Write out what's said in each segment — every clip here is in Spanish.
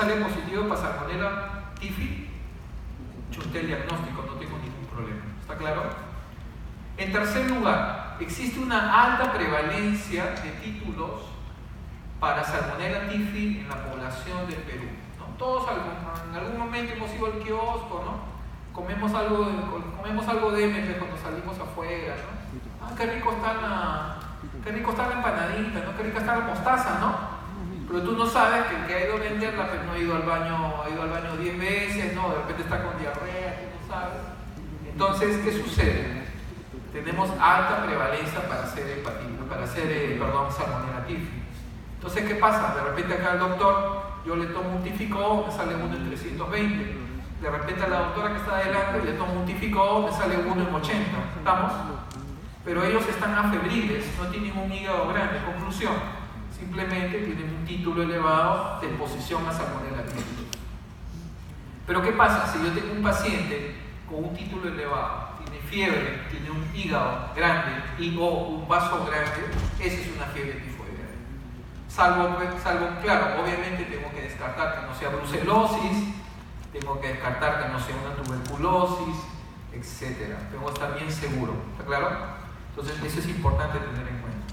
sale positivo para Salmonella Typhi, chunté el diagnóstico, no tengo ningún problema. ¿Está claro? En tercer lugar, existe una alta prevalencia de títulos para Salmonella Typhi en la población del Perú, ¿no? Todos en algún momento hemos ido al kiosco, ¿no? Comemos algo de MP cuando salimos afuera, ¿no? Ah, qué rico está la empanadita, ¿no? Qué rica está la mostaza, ¿no? Pero tú no sabes que el que ha ido a venderla pues no ha ido al baño 10 veces, ¿no? De repente está con diarrea, tú no sabes. Entonces, ¿qué sucede? Tenemos alta prevalencia para hacer Salmonella Typhi. Entonces, ¿qué pasa? De repente acá el doctor, yo le tomo un tífico O, me sale 1 en 320. De repente a la doctora que está adelante le tomo un tífico O, me sale 1 en 80. ¿Estamos? Pero ellos están afebriles, no tienen un hígado grande. Conclusión, simplemente tienen un título elevado de exposición a Salmonella Typhi. Pero ¿qué pasa? Si yo tengo un paciente con un título elevado, tiene fiebre, tiene un hígado grande o un vaso grande, esa es una fiebre tifoidea. Salvo, claro, obviamente tengo que descartar que no sea brucelosis, tengo que descartar que no sea una tuberculosis, etc. Tengo que estar bien seguro, ¿está claro? Entonces eso es importante tener en cuenta.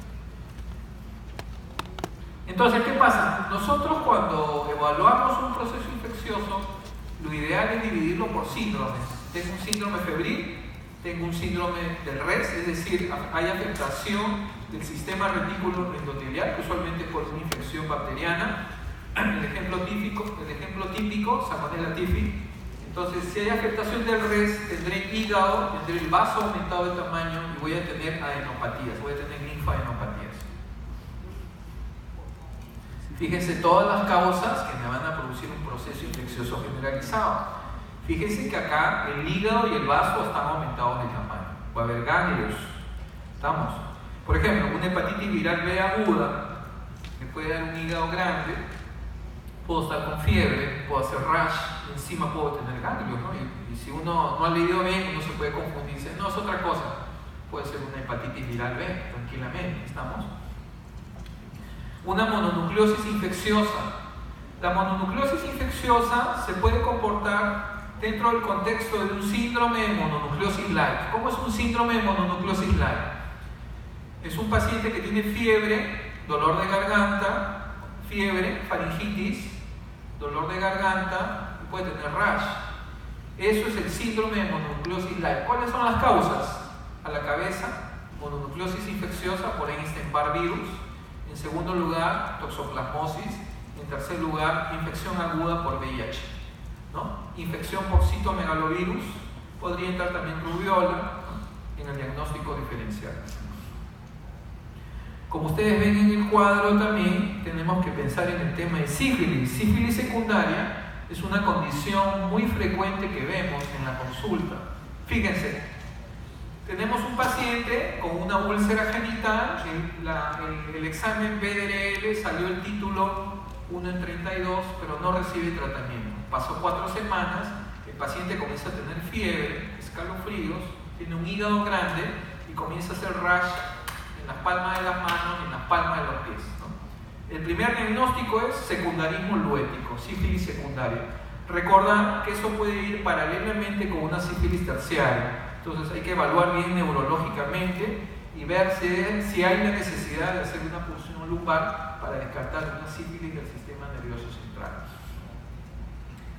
Entonces, ¿qué pasa? Nosotros cuando evaluamos un proceso infeccioso, lo ideal es dividirlo por síndromes. Tengo un síndrome febril, tengo un síndrome del RES, es decir, hay afectación del sistema retículo endotelial, que usualmente es por una infección bacteriana. El ejemplo típico, Salmonella Typhi. Entonces, si hay afectación del RES, tendré hígado, tendré el vaso aumentado de tamaño y voy a tener adenopatías, voy a tener linfadenopatías. Fíjense todas las causas que me van a producir un proceso infeccioso generalizado. Fíjense que acá el hígado y el vaso están aumentados de tamaño. Va a haber ganglios. ¿Estamos? Por ejemplo, una hepatitis viral B aguda me puede dar un hígado grande, puedo estar con fiebre, puedo hacer rash, y encima puedo tener ganglios, ¿no? Y si uno no ha leído bien, uno se puede confundir y dice, no, es otra cosa. Puede ser una hepatitis viral B, tranquilamente. ¿Estamos? Una mononucleosis infecciosa. La mononucleosis infecciosa se puede comportar dentro del contexto de un síndrome de mononucleosis light. ¿Cómo es un síndrome de mononucleosis light? Es un paciente que tiene fiebre, dolor de garganta, fiebre, faringitis, dolor de garganta y puede tener rash. Eso es el síndrome de mononucleosis light. ¿Cuáles son las causas? A la cabeza, mononucleosis infecciosa por Epstein-Barr virus. En segundo lugar, toxoplasmosis. En tercer lugar, infección aguda por VIH, ¿no? Infección por citomegalovirus. Podría entrar también rubiola, ¿no? En el diagnóstico diferencial. Como ustedes ven en el cuadro también tenemos que pensar en el tema de sífilis. Sífilis secundaria es una condición muy frecuente que vemos en la consulta. Fíjense, tenemos un paciente con una úlcera genital, el examen BDRL salió el título 1 en 32, pero no recibe tratamiento. Pasó 4 semanas, el paciente comienza a tener fiebre, escalofríos, tiene un hígado grande y comienza a hacer rash en las palmas de las manos y en las palmas de los pies, ¿no? El primer diagnóstico es secundarismo luético, sífilis secundaria. Recordar que eso puede ir paralelamente con una sífilis terciaria. Entonces hay que evaluar bien neurológicamente y ver si hay la necesidad de hacer una punción lumbar para descartar una sífilis del sistema nervioso central.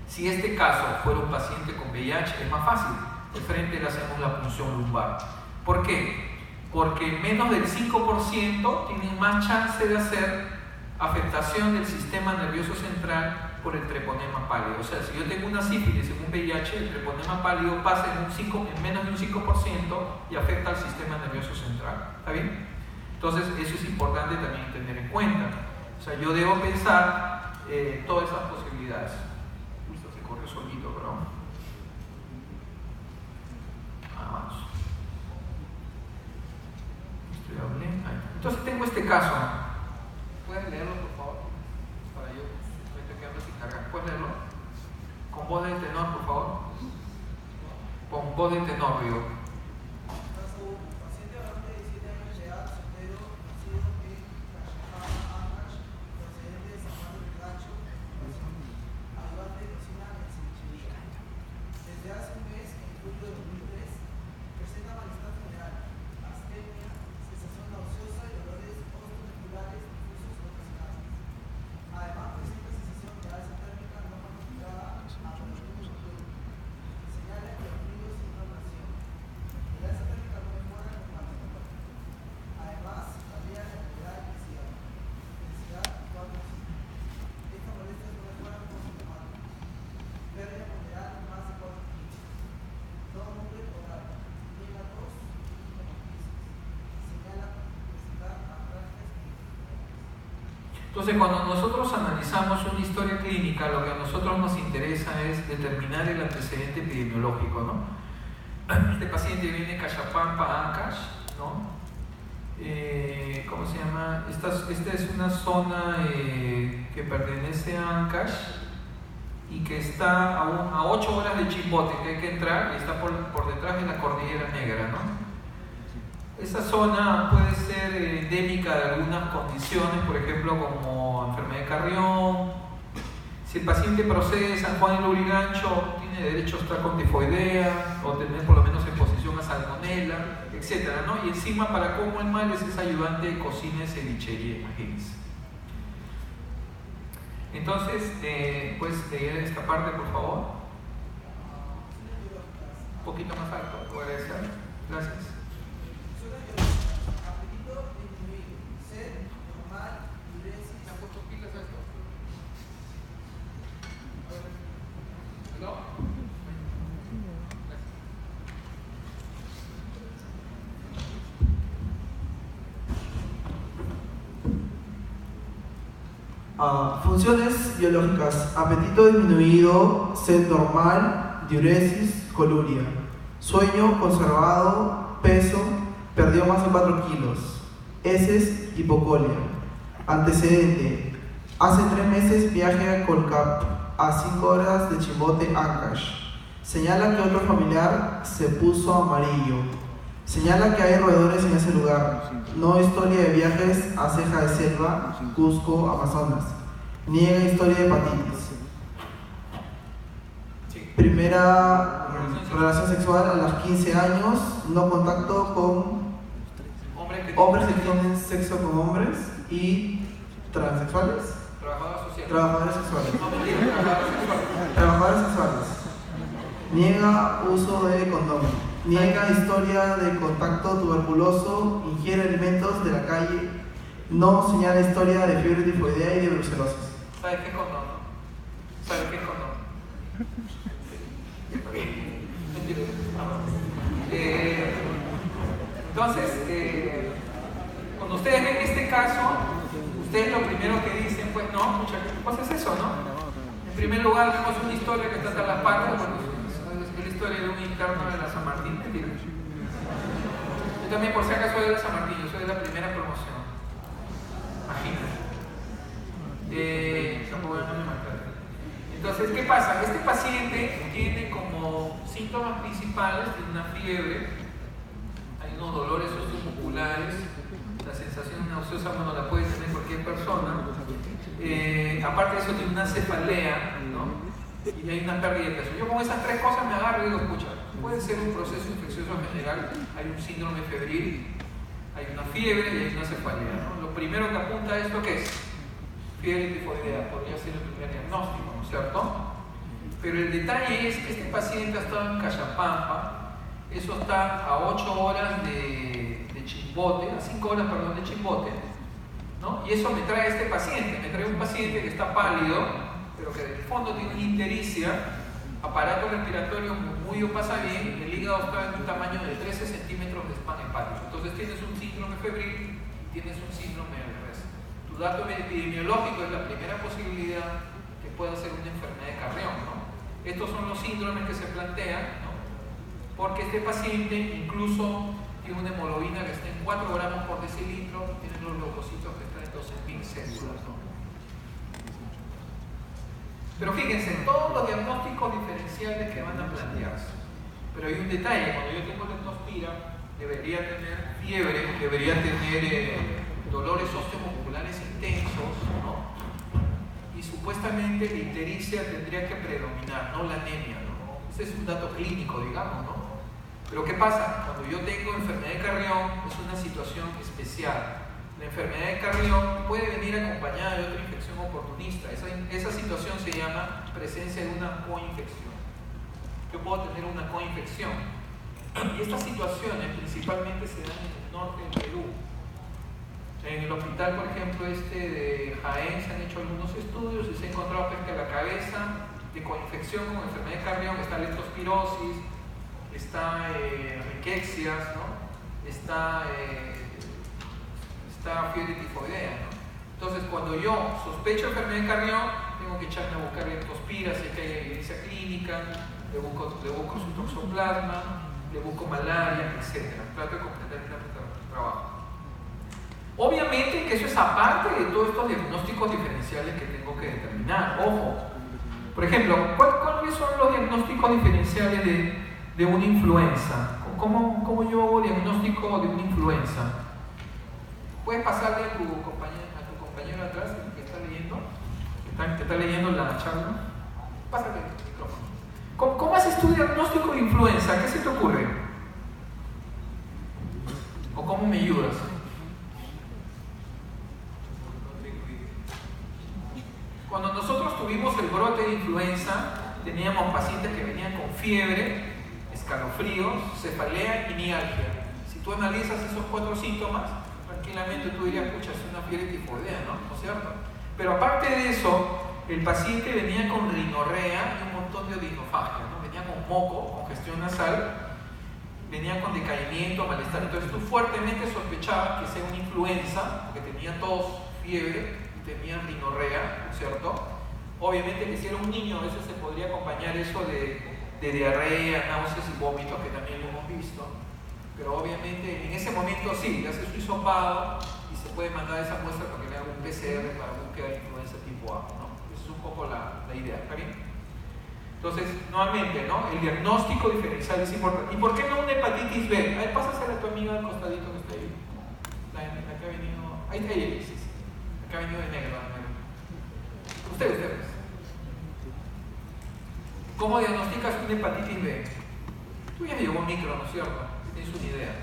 Si este caso fuera un paciente con VIH, es más fácil. De frente le hacemos la punción lumbar. ¿Por qué? Porque menos del 5% tienen más chance de hacer afectación del sistema nervioso central por el treponema pálido. O sea, si yo tengo una sífilis en un VIH, el treponema pálido pasa en menos de un 5% y afecta al sistema nervioso central. ¿Está bien? Entonces, eso es importante también tener en cuenta. O sea, yo debo pensar todas esas posibilidades. Justo se corrió solito, pero vamos. Entonces tengo este caso. ¿Puedes leerlo, por favor? Para yo estoy quedando sin cargar. ¿Puedes leerlo? Con voz de tenor, por favor. Con voz de tenor, digo. Entonces, cuando nosotros analizamos una historia clínica, lo que a nosotros nos interesa es determinar el antecedente epidemiológico, ¿no? Este paciente viene de Cachapampa, Ancash, ¿no? ¿Cómo se llama? Esta es una zona que pertenece a Ancash y que está a 8 horas de Chimbote, que hay que entrar, y está por detrás de la Cordillera Negra, ¿no? Esa zona puede ser endémica de algunas condiciones, por ejemplo, como enfermedad de Carrión. Si el paciente procede de San Juan de Lurigancho, tiene derecho a estar con tifoidea o tener por lo menos exposición a salmonela, etc., ¿no? Y encima, para cómo el mal es ayudante de cocina y cevichería, imagínense. Entonces, ¿puedes leer esta parte, por favor? Un poquito más alto, voy a agradecer. Gracias. Funciones biológicas: apetito disminuido, sed normal, diuresis, coluria, sueño conservado, peso, perdió más de 4 kilos, heces, hipocolia. Antecedente: hace 3 meses viaje a Colcap, a 5 horas de Chimbote, Ancash. Señala que otro familiar se puso amarillo. Señala que hay roedores en ese lugar. No historia de viajes a Ceja de Selva, Cusco, Amazonas. Niega historia de hepatitis. Primera relación sexual a los 15 años. No contacto con hombres que tienen sexo con hombres y transexuales. Trabajadores sexuales. Trabajadores sexuales. Niega uso de condón. Niega historia de contacto tuberculoso, ingiere alimentos de la calle, no señala historia de fiebre tifoidea y de brucelosis. ¿Sabes qué es condón? ¿Sabes qué es condón? Entonces, cuando ustedes ven este caso, ustedes lo primero que dicen, pues no, mucha cosa es eso, ¿no? En primer lugar, vemos una historia que está hasta las patas, bueno, es la historia de un interno de la San Martín, mentira. Yo también, por si acaso, soy de la San Martín, yo soy de la primera promoción. Imagínate. Entonces, ¿qué pasa? Este paciente tiene como síntomas principales, tiene una fiebre, hay unos dolores osteomusculares, la sensación nauseosa, bueno, la puede tener cualquier persona. Aparte de eso, tiene una cefalea, ¿no? Y hay una pérdida de peso. Yo con esas 3 cosas me agarro y digo, escucha, puede ser un proceso infeccioso en general, hay un síndrome febril, hay una fiebre y hay una cefalea, ¿no? Lo primero que apunta a esto, ¿qué es? Fiebre tifoidea, podría ser el primer diagnóstico, ¿no es cierto? Pero el detalle es que este paciente ha estado en Cachapampa, eso está a 8 horas de Chimbote, a 5 horas, perdón, de Chimbote, ¿no? Y eso me trae este paciente, me trae un paciente que está pálido, pero que en el fondo tiene una ictericia, aparato respiratorio muy pasa bien, el hígado está en un tamaño de 13 centímetros de spam hepático. Entonces tienes un síndrome febril y tienes un síndrome del resto. Tu dato epidemiológico es la primera posibilidad que pueda ser una enfermedad de Carrión, ¿no? Estos son los síndromes que se plantean, ¿no? Porque este paciente incluso tiene una hemoglobina que está en 4 gramos por decilitro, tiene los leucocitos que están en 12.000 células, ¿no? Pero fíjense, todos los diagnósticos diferenciales que van a plantearse. Pero hay un detalle, cuando yo tengo leptospira, debería tener fiebre, debería tener dolores osteomusculares intensos, ¿no? Y supuestamente la ictericia tendría que predominar, no la anemia, ¿no? Ese es un dato clínico, digamos, ¿no? Pero ¿qué pasa? Cuando yo tengo enfermedad de Carrión, es una situación especial. La enfermedad de Carrión puede venir acompañada de otra infección oportunista. Esa situación se llama presencia de una coinfección. Yo puedo tener una coinfección. Y estas situaciones principalmente se dan en el norte del Perú. En el hospital, por ejemplo, de Jaén, se han hecho algunos estudios y se ha encontrado que a la cabeza de coinfección con enfermedad de Carrión está leptospirosis, está riquexias, ¿no? Está fiebre tifoidea, ¿no? Entonces, cuando yo sospecho enfermedad de Carrión, tengo que echarme a buscar leptospira, si es que hay evidencia clínica, le busco su toxoplasma, le busco malaria, etc. Trato de completar el trabajo. Obviamente que eso es aparte de todos estos diagnósticos diferenciales que tengo que determinar. Ojo, por ejemplo, ¿cuáles son los diagnósticos diferenciales de una influenza? ¿Cómo yo hago diagnóstico de una influenza? ¿Puedes pasarle a tu compañero atrás, el que está leyendo? Que está leyendo la charla. Pásale el micrófono. ¿Cómo haces tu diagnóstico de influenza? ¿Qué se te ocurre? ¿O cómo me ayudas? Cuando nosotros tuvimos el brote de influenza, teníamos pacientes que venían con fiebre, escalofríos, cefalea y mialgia. Si tú analizas esos 4 síntomas, tranquilamente tú dirías, pucha, es una fiebre tifoidea, ¿no es cierto? Pero aparte de eso, el paciente venía con rinorrea y un montón de odinofagia, ¿no? Venía con moco, congestión nasal, venía con decaimiento, malestar. Entonces tú fuertemente sospechabas que sea una influenza, porque tenía tos, fiebre, tenía rinorrea, ¿no es cierto? Obviamente que si era un niño, a veces se podría acompañar eso de diarrea, náuseas y vómitos, que también lo hemos visto. Pero obviamente en ese momento sí, le hace su hisopado y se puede mandar esa muestra para que le haga un PCR para búsqueda de influenza tipo A, ¿no? Esa es un poco la idea, ¿está bien? Entonces, nuevamente, ¿no? El diagnóstico diferencial es importante. ¿Y por qué no una hepatitis B? A ver, pásasela a tu amiga al costadito que está ahí. La que ha venido... Ahí, sí. La que ha venido de negro. Ustedes. ¿Cómo diagnosticas una hepatitis B? Tú ya llegó micro, ¿no es cierto? Tienes una idea.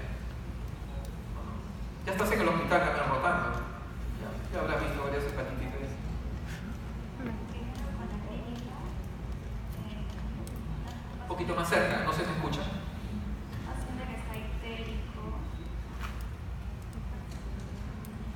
Ya estás en el hospital también rotando. Ya habrás visto varias hepatitis B. Un poquito más cerca, no se te escucha. Paciente que está histérico.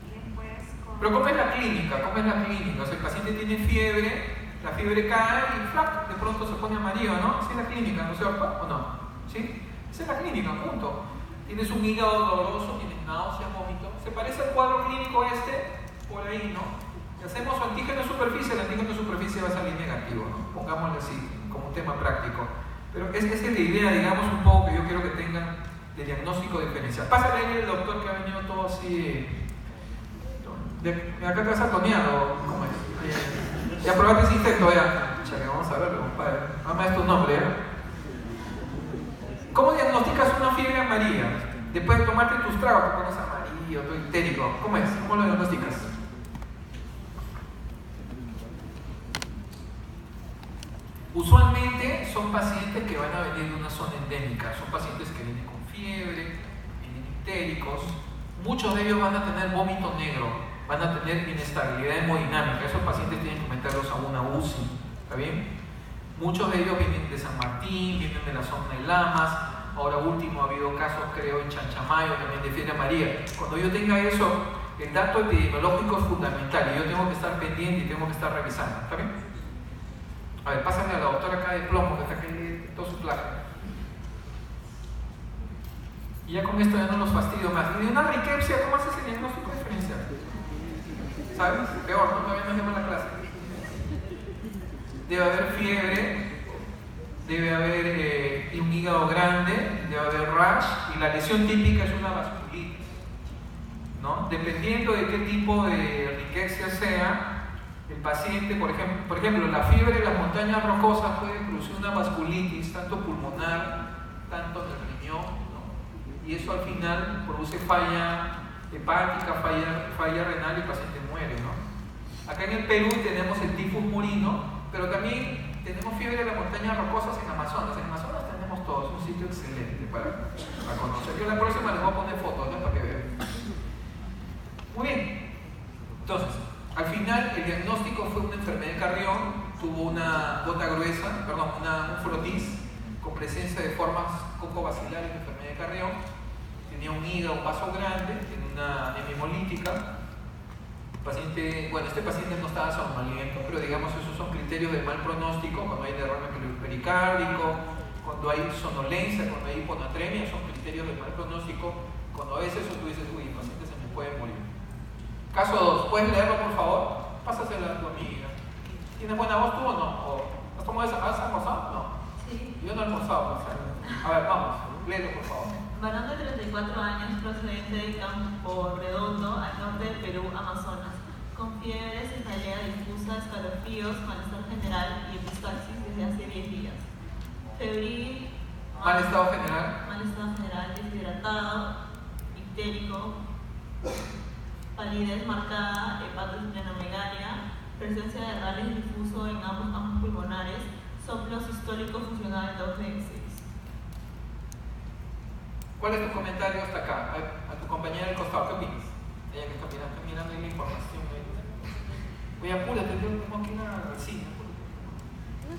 Y después con... Pero ¿cómo es la clínica? O sea, el paciente tiene fiebre, la fiebre cae y ¡flac! De pronto se pone amarillo, ¿no? Esa es la clínica, ¿no es cierto? ¿O no? ¿Sí? Esa es la clínica, punto. Tienes un hígado doloroso, tienes náuseas, vómito. ¿Se parece al cuadro clínico por ahí, ¿no? Si hacemos su antígeno de superficie, el antígeno de superficie va a salir negativo, ¿no? Pongámosle así, como un tema práctico. Pero esa es la idea, digamos, un poco que yo quiero que tengan de diagnóstico diferencial. Pásale ahí el doctor que ha venido todo así. Acá te vas atoneado, ¿cómo es? Ya probaste ese insecto, ya. Chale, vamos a verlo, compadre. Ama es tu nombre, ¿ya? ¿Cómo diagnosticas una fiebre amarilla? Después de tomarte tus tragos, te pones amarillo, todo histérico. ¿Cómo es? ¿Cómo lo diagnosticas? Usualmente son pacientes que van a venir de una zona endémica, son pacientes que vienen con fiebre, vienen histéricos, muchos de ellos van a tener vómito negro, van a tener inestabilidad hemodinámica, esos pacientes tienen que meterlos a una UCI, ¿está bien? Muchos de ellos vienen de San Martín, vienen de la zona de Lamas, ahora último ha habido casos creo en Chanchamayo, también de fiebre amarilla. Cuando yo tenga eso, el dato epidemiológico es fundamental y yo tengo que estar pendiente y tengo que estar revisando, ¿está bien? A ver, pásame a la doctora acá de plomo que está aquí en todo su placa. Y ya con esto ya no los fastidio más. Y de una riquepsia, ¿cómo haces el diagnóstico diferencial? ¿Sabes? Peor, no todavía no llama la clase. Debe haber fiebre, debe haber un hígado grande, debe haber rash y la lesión típica es una vasculitis, ¿no? Dependiendo de qué tipo de riquepsia sea, el paciente, por ejemplo, la fiebre de las montañas rocosas puede producir una vasculitis, tanto pulmonar, tanto en el riñón, ¿no? Y eso al final produce falla hepática, falla renal y el paciente muere, ¿no? Acá en el Perú tenemos el tifus murino, pero también tenemos fiebre de las montañas rocosas en Amazonas. En Amazonas tenemos todos, un sitio excelente para conocer. Yo la próxima les voy a poner fotos, ¿no? Para que vean. Muy bien. Entonces, al final el diagnóstico fue una enfermedad de Carrión, tuvo una gota gruesa, un frotis con presencia de formas cocobacilares de enfermedad de Carrión, tenía un hígado, un vaso grande, tenía una anemia hemolítica. Este paciente no estaba somnoliento, pero digamos esos son criterios de mal pronóstico, cuando hay derrame pericárdico, cuando hay sonolencia, cuando hay hiponatremia, son criterios de mal pronóstico, cuando a veces tú dices, uy, el paciente se me puede morir. Caso 2, ¿puedes leerlo por favor? Pásasela a tu amiga. ¿Tienes buena voz tú o no? ¿Has almorzado? No. Sí. Yo no he almorzado, pues. A ver, vamos, léelo por favor. Varón de 34 años procedente de Campo Redondo, al norte del Perú, Amazonas, con fiebre, cefalea difusa, escalofríos, malestar general y epistaxis desde hace 10 días. Febril, ¿Mal estado general? malestar general, deshidratado, ictérico, palidez marcada, hepatosplenomegalia, presencia de rales difuso en ambos campos pulmonares, soplo sistólico funcional 2 de 6. ¿Cuál es tu comentario hasta acá? A tu compañera del costado, ¿qué opinas? Ella que está mirando ahí la información. Oye, apúrate, yo tengo que ir al cine.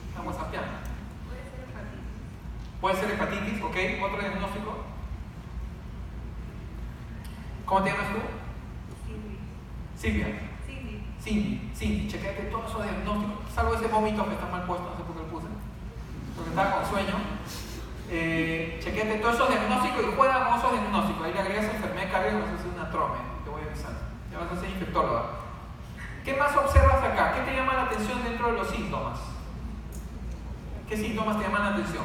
Estamos whatsappeando. Puede ser hepatitis. Puede ser hepatitis, ¿ok? ¿Otro diagnóstico? ¿Cómo te llamas tú? Silvia. Cindy, chequeate todos esos diagnósticos, salvo ese vómito que está mal puesto, no sé por qué lo puse, porque estaba con sueño. Chequeate todos esos diagnósticos y juega con esos diagnósticos. Ahí le agregas enfermedad cardíaca, vas a hacer una trome, te voy a avisar. Ya vas a ser infectóloga. ¿Qué más observas acá? ¿Qué te llama la atención dentro de los síntomas? ¿Qué síntomas te llaman la atención?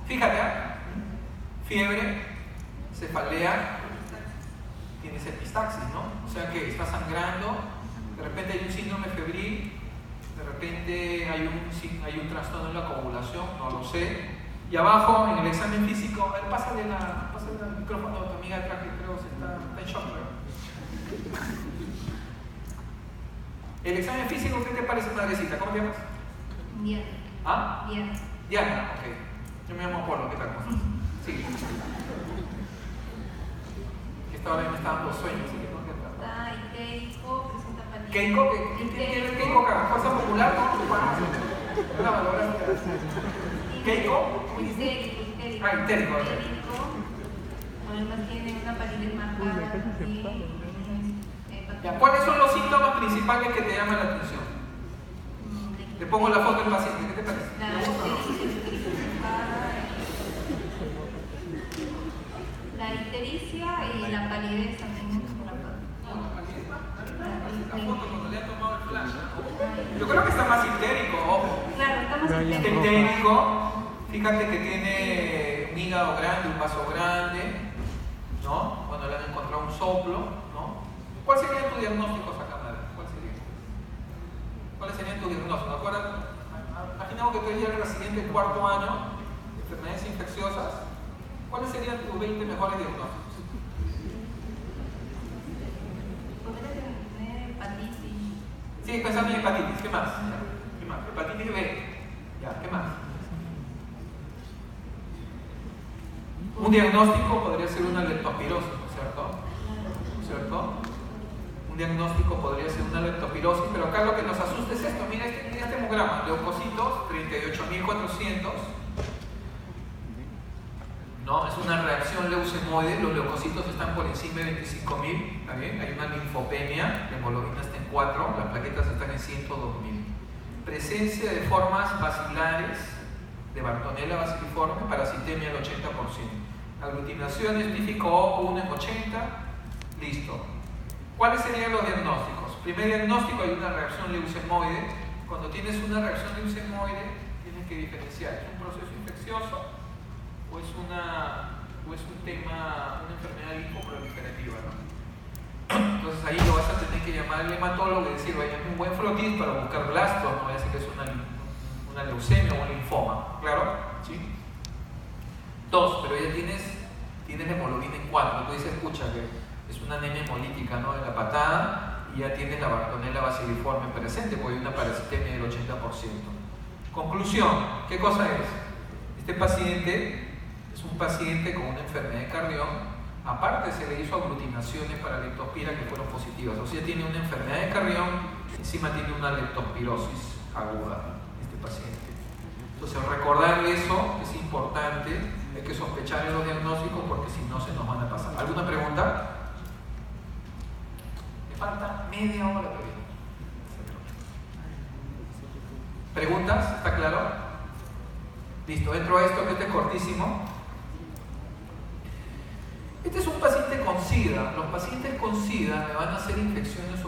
Fíjate, fiebre, cefalea, tienes epistaxis, ¿no? O sea que está sangrando, de repente hay un síndrome febril, de repente hay un trastorno en la coagulación, no lo sé. Y abajo, en el examen físico, a ver, pásale el micrófono a tu amiga atrás, que creo que está en shock, ¿verdad? El examen físico, ¿qué te parece, madrecita? ¿Cómo te llamas? Diana. ¿Ah? Diana. Diana, ok. Yo me llamo Polo, ¿qué tal? Sí. Esta hora me está dando sueños, así que no te Está ictérico, presenta palidez. Keiko, ¿qué tiene el Keiko acá? ¿Fuerza popular? ¿No? La valoración. ¿Keiko? Ictérico. Ah, ictérico. Además tiene una palidez marcada. Ya, ¿cuáles son los síntomas principales que te llaman la atención? Te pongo la foto del paciente, ¿qué te parece? La ictericia y la palidez también. La foto cuando le han tomado el flash. Yo creo que está más ictérico, ojo. Claro, está más ictérico. Ictérico, fíjate que tiene un hígado grande, un vaso grande, ¿no? Cuando le han encontrado un soplo, ¿no? ¿Cuál sería tu diagnóstico acá, madre? ¿Cuáles serían tus diagnósticos? ¿Acuerdas? Imaginamos que tú eres ya el residente del cuarto año, enfermedades infecciosas. ¿Cuáles serían tus 20 mejores diagnósticos? Podría tener hepatitis. Sigue pensando en hepatitis, ¿qué más? ¿Qué más? Hepatitis B. Ya, ¿qué más? Un diagnóstico podría ser una leptospirosis, ¿no es cierto? ¿No es cierto? Un diagnóstico podría ser una leptospirosis, pero acá lo que nos asusta es esto. Mira este hemograma, leucocitos 38.400. ¿No? Es una reacción leucemoide, los leucocitos están por encima de 25.000, ¿está bien? Hay una linfopenia, la hemoglobina está en 4, las plaquetas están en 102.000. Presencia de formas bacilares de Bartonella baciliforme, parasitemia al 80%. Aglutinaciones típico O1 en 80, listo. ¿Cuáles serían los diagnósticos? Primer diagnóstico, hay una reacción leucemoide. Cuando tienes una reacción leucemoide, tienes que diferenciar, ¿es un proceso infeccioso o es una enfermedad linfoproliferativa, ¿no? Entonces ahí lo vas a tener que llamar al hematólogo y decir, oye, es un buen frotis para buscar blastos, no voy a decir que es una leucemia o un linfoma, ¿claro? ¿Sí? 2, pero ya tienes hemoglobina en 4, tú dices, escucha, que es una anemia hemolítica, ¿no? De la patada, y ya tienes la Bartonella baciliforme presente, porque hay una parasitemia del 80%. Conclusión, ¿qué cosa es? Este paciente es un paciente con una enfermedad de cardión, aparte se le hizo aglutinaciones para leptospira que fueron positivas, o sea, tiene una enfermedad de cardión, encima tiene una leptospirosis aguda, este paciente. Entonces, recordarle eso es importante, hay que sospechar en los diagnósticos porque si no se nos van a pasar. ¿Alguna pregunta? Me falta media hora todavía. ¿Preguntas? ¿Está claro? Listo, entro a esto que este es cortísimo. Este es un paciente con SIDA. Los pacientes con SIDA me van a hacer infecciones